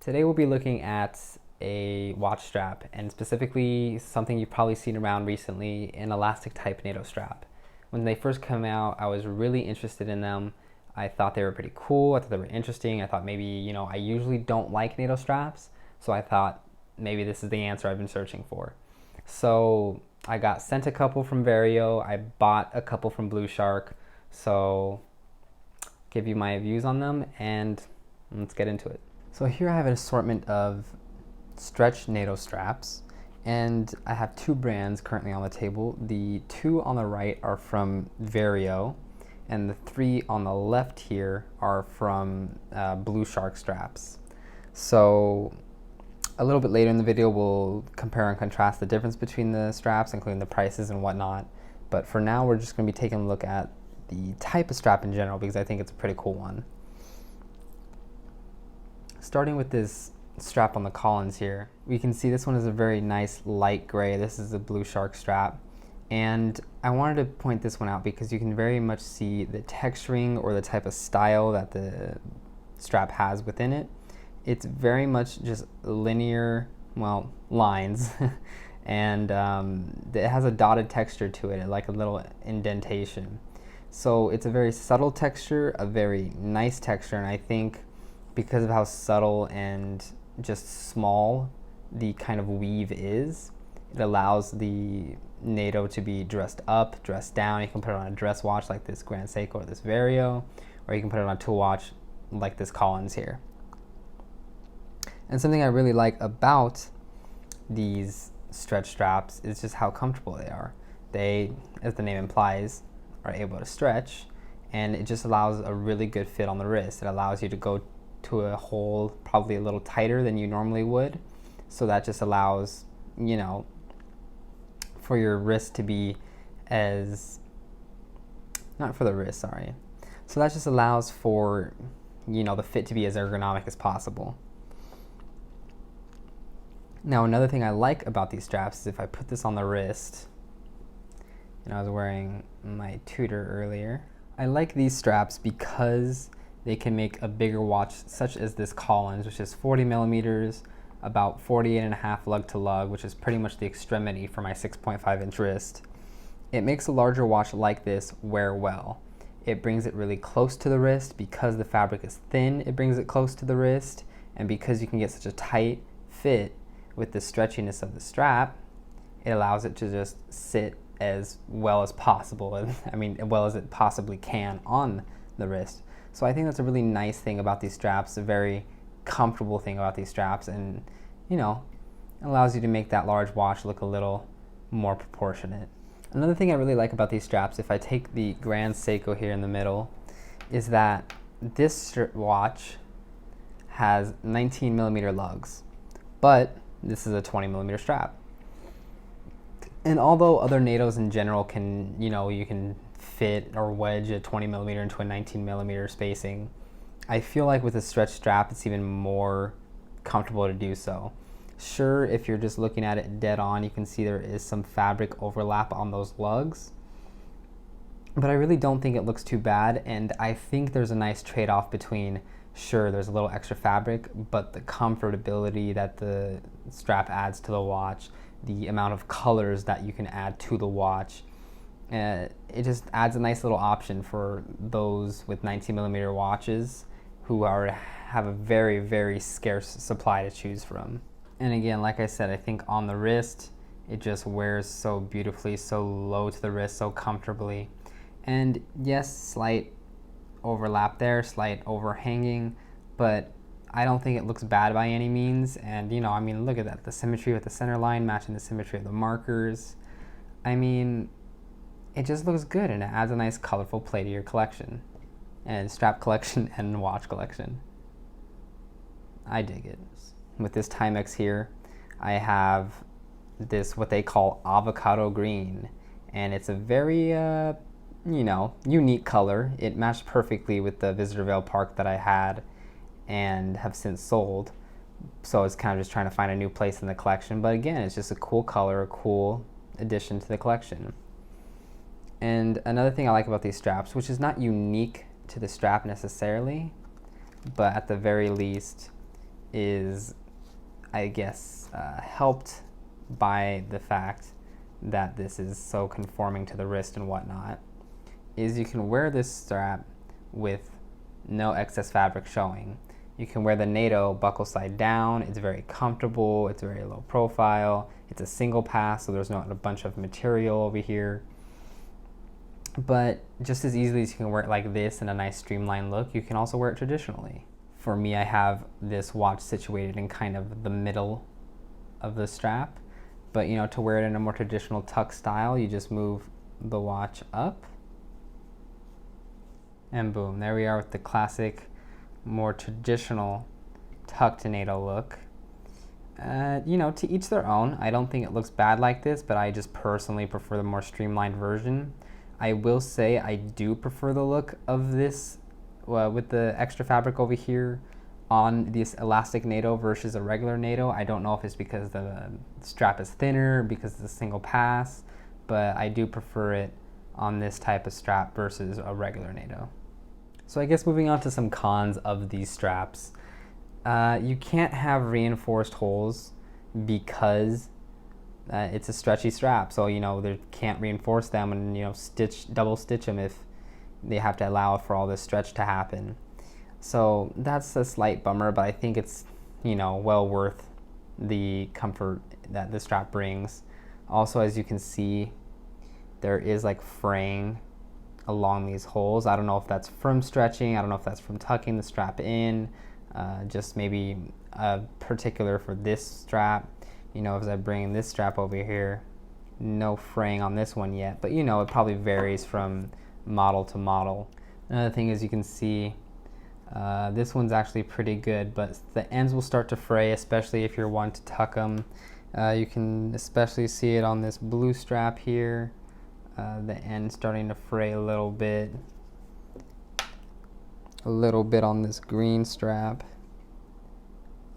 Today we'll be looking at a watch strap, and specifically something you've probably seen around recently, an elastic type Nato strap. When they first came out, I was really interested in them. I thought they were pretty cool. I thought they were interesting. I thought maybe, I usually don't like Nato straps, so I thought maybe this is the answer I've been searching for. So I got sent a couple from Vario. I bought a couple from Blushark. So give you my views on them and let's get into it. So here I have an assortment of stretch Nato straps, and I have two brands currently on the table. The two on the right are from Vario, and the three on the left here are from Blushark straps. So a little bit later in the video we'll compare and contrast the difference between the straps, including the prices and whatnot. But for now we're just going to be taking a look at the type of strap in general because I think it's a pretty cool one. Starting with this strap on the Collins here, we can see this one is a very nice light gray. This is a Blushark strap, and I wanted to point this one out because you can very much see the texturing or the type of style that the strap has within it. It's very much just linear, lines, and it has a dotted texture to it, like a little indentation. So it's a very subtle texture, a very nice texture, and I think because of how subtle and just small the kind of weave is, it allows the Nato to be dressed up, dressed down. You can put it on a dress watch like this Grand Seiko or this Vario, or you can put it on a tool watch like this Collins here. And something I really like about these stretch straps is just how comfortable they are. They, as the name implies, are able to stretch, and it just allows a really good fit on the wrist. It allows you to go to a hole probably a little tighter than you normally would, so that just allows for your wrist to be as not for the wrist sorry so that just allows for the fit to be as ergonomic as possible. Now another thing I like about these straps is if I put this on the wrist, and I was wearing my Tudor earlier, I like these straps because they can make a bigger watch such as this Collins, which is 40 millimeters, about 48.5 lug to lug, which is pretty much the extremity for my 6.5 inch wrist. It makes a larger watch like this wear well. It brings it really close to the wrist because the fabric is thin. It brings it close to the wrist, and because you can get such a tight fit with the stretchiness of the strap, it allows it to just sit as well as possible. I mean, as well as it possibly can on the wrist. So I think that's a really nice thing about these straps, a very comfortable thing about these straps, and allows you to make that large watch look a little more proportionate. Another thing I really like about these straps, if I take the Grand Seiko here in the middle, is that this watch has 19 millimeter lugs, but this is a 20 millimeter strap. And although other Natos in general can, you can fit or wedge a 20 millimeter into a 19 millimeter spacing, I feel like with a stretch strap it's even more comfortable to do so. Sure, if you're just looking at it dead on, you can see there is some fabric overlap on those lugs, but I really don't think it looks too bad, and I think there's a nice trade-off between, sure, there's a little extra fabric, but the comfortability that the strap adds to the watch, the amount of colors that you can add to the watch, it just adds a nice little option for those with 19 millimeter watches who have a very, very scarce supply to choose from. And again, like I said, I think on the wrist, it just wears so beautifully, so low to the wrist, so comfortably. And yes, slight overlap there, slight overhanging, but I don't think it looks bad by any means. And look at that, the symmetry with the center line matching the symmetry of the markers. It just looks good, and it adds a nice colorful play to your collection, and strap collection and watch collection. I dig it. With this Timex here, I have this what they call avocado green, and it's a very unique color. It matched perfectly with the Visitorvale Park that I had and have since sold, so it's kind of just trying to find a new place in the collection. But again, it's just a cool color, a cool addition to the collection. And another thing I like about these straps, which is not unique to the strap necessarily, but at the very least is, I guess, helped by the fact that this is so conforming to the wrist and whatnot, is you can wear this strap with no excess fabric showing. You can wear the Nato buckle side down. It's very comfortable. It's very low profile. It's a single pass, so there's not a bunch of material over here. But just as easily as you can wear it like this in a nice streamlined look, you can also wear it traditionally. For me, I have this watch situated in kind of the middle of the strap, but you know, to wear it in a more traditional tuck style, you just move the watch up, and boom, there we are with the classic, more traditional tucked Nato look. You know, to each their own. I don't think it looks bad like this, but I just personally prefer the more streamlined version. I will say I do prefer the look of this with the extra fabric over here on this elastic Nato versus a regular Nato. I don't know if it's because the strap is thinner, because it's a single pass, but I do prefer it on this type of strap versus a regular Nato. So I guess moving on to some cons of these straps. You can't have reinforced holes because it's a stretchy strap, so you know they can't reinforce them and you know double stitch them if they have to allow for all this stretch to happen. So that's a slight bummer, but I think it's, you know, well worth the comfort that the strap brings. Also, as you can see, there is like fraying along these holes. I don't know if that's from stretching, I don't know if that's from tucking the strap in, just maybe particular for this strap. You know, as I bring this strap over here, no fraying on this one yet, but you know, it probably varies from model to model. Another thing is you can see this one's actually pretty good, but the ends will start to fray, especially if you're one to tuck them. You can especially see it on this blue strap here. The end starting to fray a little bit on this green strap,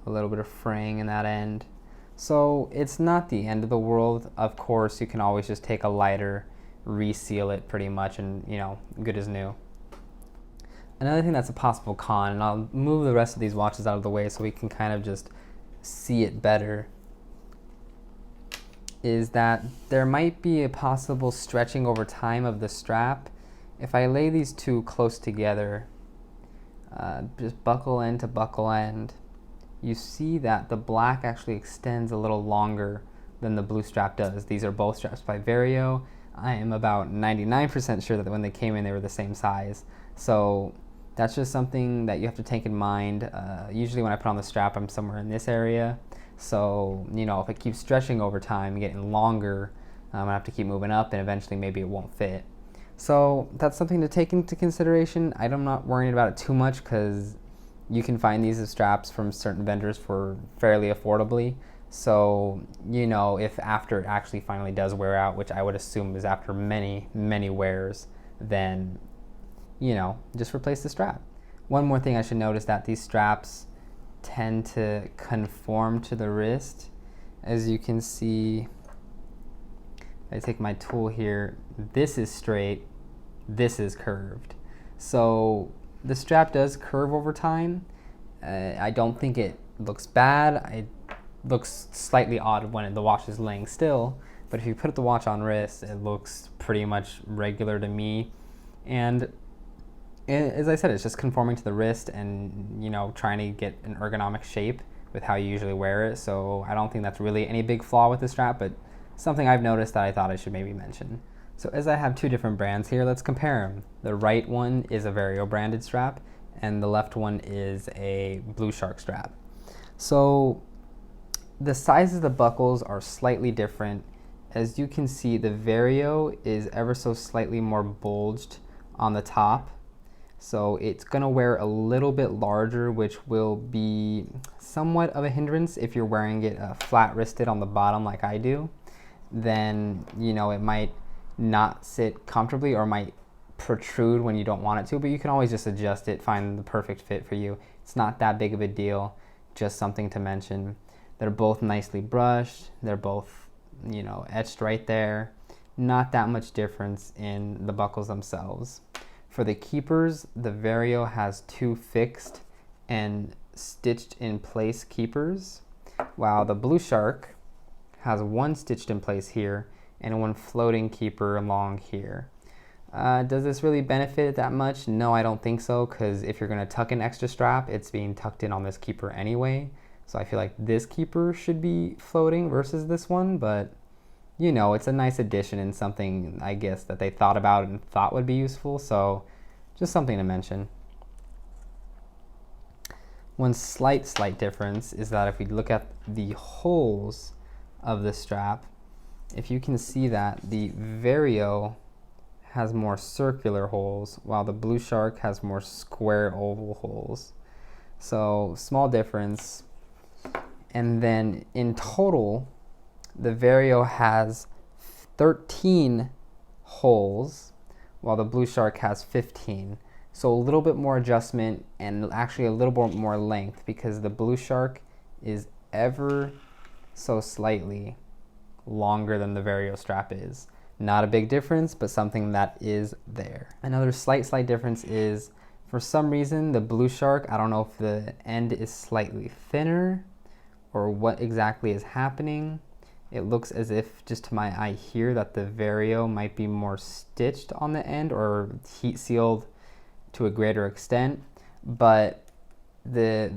a little bit of fraying in that end. So it's not the end of the world. Of course, you can always just take a lighter, reseal it pretty much, and you know, good as new. Another thing that's a possible con, and I'll move the rest of these watches out of the way so we can kind of just see it better, is that there might be a possible stretching over time of the strap. If I lay these two close together, just buckle end to buckle end, you see that the black actually extends a little longer than the blue strap does. These are both straps by Vario. I am about 99% sure that when they came in, they were the same size. So that's just something that you have to take in mind. Usually when I put on the strap, I'm somewhere in this area. So, you know, if it keeps stretching over time, getting longer, I'm gonna have to keep moving up and eventually maybe it won't fit. So that's something to take into consideration. I'm not worrying about it too much because you can find these straps from certain vendors for fairly affordably. So, you know, if after it actually finally does wear out, which I would assume is after many, many wears, then, you know, just replace the strap. One more thing I should note is that these straps tend to conform to the wrist. As you can see, I take my tool here, this is straight, this is curved. So the strap does curve over time. I don't think it looks bad. It looks slightly odd when the watch is laying still, but if you put the watch on wrist, it looks pretty much regular to me. And as I said, it's just conforming to the wrist and, you know, trying to get an ergonomic shape with how you usually wear it. So I don't think that's really any big flaw with the strap, but something I've noticed that I thought I should maybe mention. So as I have two different brands here, let's compare them. The right one is a Vario branded strap, and the left one is a Blushark strap. So the sizes of the buckles are slightly different. As you can see, the Vario is ever so slightly more bulged on the top. So it's gonna wear a little bit larger, which will be somewhat of a hindrance if you're wearing it flat wristed on the bottom like I do. Then, you know, it might not sit comfortably or might protrude when you don't want it to, but you can always just adjust it, find the perfect fit for you. It's not that big of a deal, just something to mention. They're both nicely brushed. They're both, you know, etched right there. Not that much difference in the buckles themselves. For the keepers, the Vario has two fixed and stitched in place keepers, while the Blushark has one stitched in place here and one floating keeper along here. Does this really benefit that much? No, I don't think so, because if you're going to tuck an extra strap, it's being tucked in on this keeper anyway. So I feel like this keeper should be floating versus this one, but you know, it's a nice addition and something, I guess, that they thought about and thought would be useful, so just something to mention. One slight difference is that if we look at the holes of the strap, if you can see that the Vario has more circular holes, while the Blushark has more square oval holes. So small difference. And then in total, the Vario has 13 holes, while the Blushark has 15. So a little bit more adjustment and actually a little bit more length, because the Blushark is ever so slightly longer than the Vario strap is. Not a big difference, but something that is there. Another slight difference is, for some reason, the Blushark, I don't know if the end is slightly thinner or what exactly is happening. It looks as if, just to my eye here, that the Vario might be more stitched on the end or heat sealed to a greater extent, but the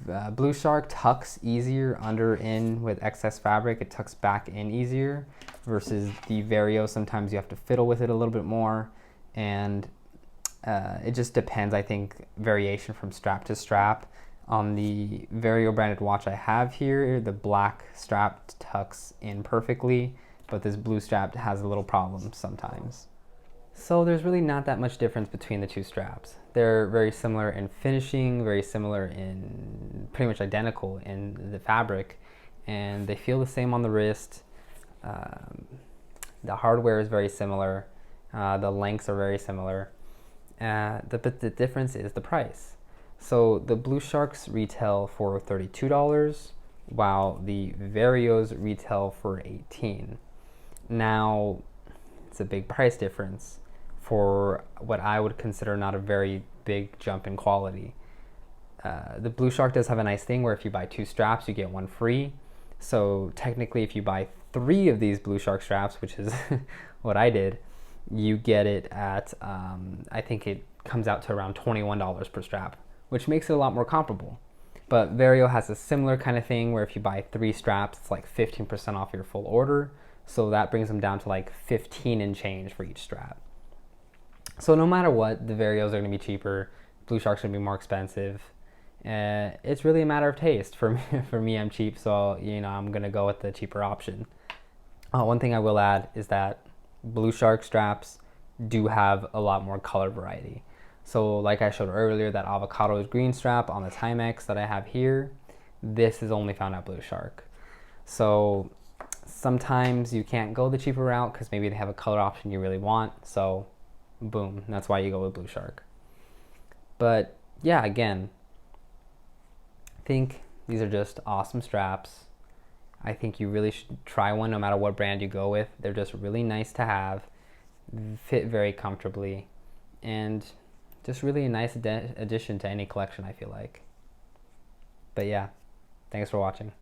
Blushark tucks easier under in with excess fabric. It tucks back in easier versus the Vario. Sometimes you have to fiddle with it a little bit more, and it just depends, I think, variation from strap to strap. On the Vario branded watch I have here, the black strap tucks in perfectly, but this blue strap has a little problem sometimes. So there's really not that much difference between the two straps. They're very similar in finishing, very similar in, pretty much identical in the fabric, and they feel the same on the wrist. The hardware is very similar. The lengths are very similar. The difference is the price. So the Blusharks retail for $32, while the Varios retail for $18. Now, it's a big price difference for what I would consider not a very big jump in quality. The Blushark does have a nice thing where if you buy 2 straps, you get 1 free. So technically, if you buy 3 of these Blushark straps, which is what I did, you get it at, I think it comes out to around $21 per strap, which makes it a lot more comparable. But Vario has a similar kind of thing where if you buy 3 straps, it's like 15% off your full order. So that brings them down to like 15 and change for each strap. So no matter what, the Varios are going to be cheaper. Blushark's going to be more expensive. It's really a matter of taste. For me, I'm cheap, so you know I'm going to go with the cheaper option. One thing I will add is that Blushark straps do have a lot more color variety. So like I showed earlier, that avocado green strap on the Timex that I have here, this is only found at Blushark. So sometimes you can't go the cheaper route because maybe they have a color option you really want. So boom, that's why you go with Blushark. But yeah, again, I think these are just awesome straps. I think you really should try one no matter what brand you go with. They're just really nice to have, fit very comfortably, and just really a nice addition to any collection, I feel like. But yeah, thanks for watching.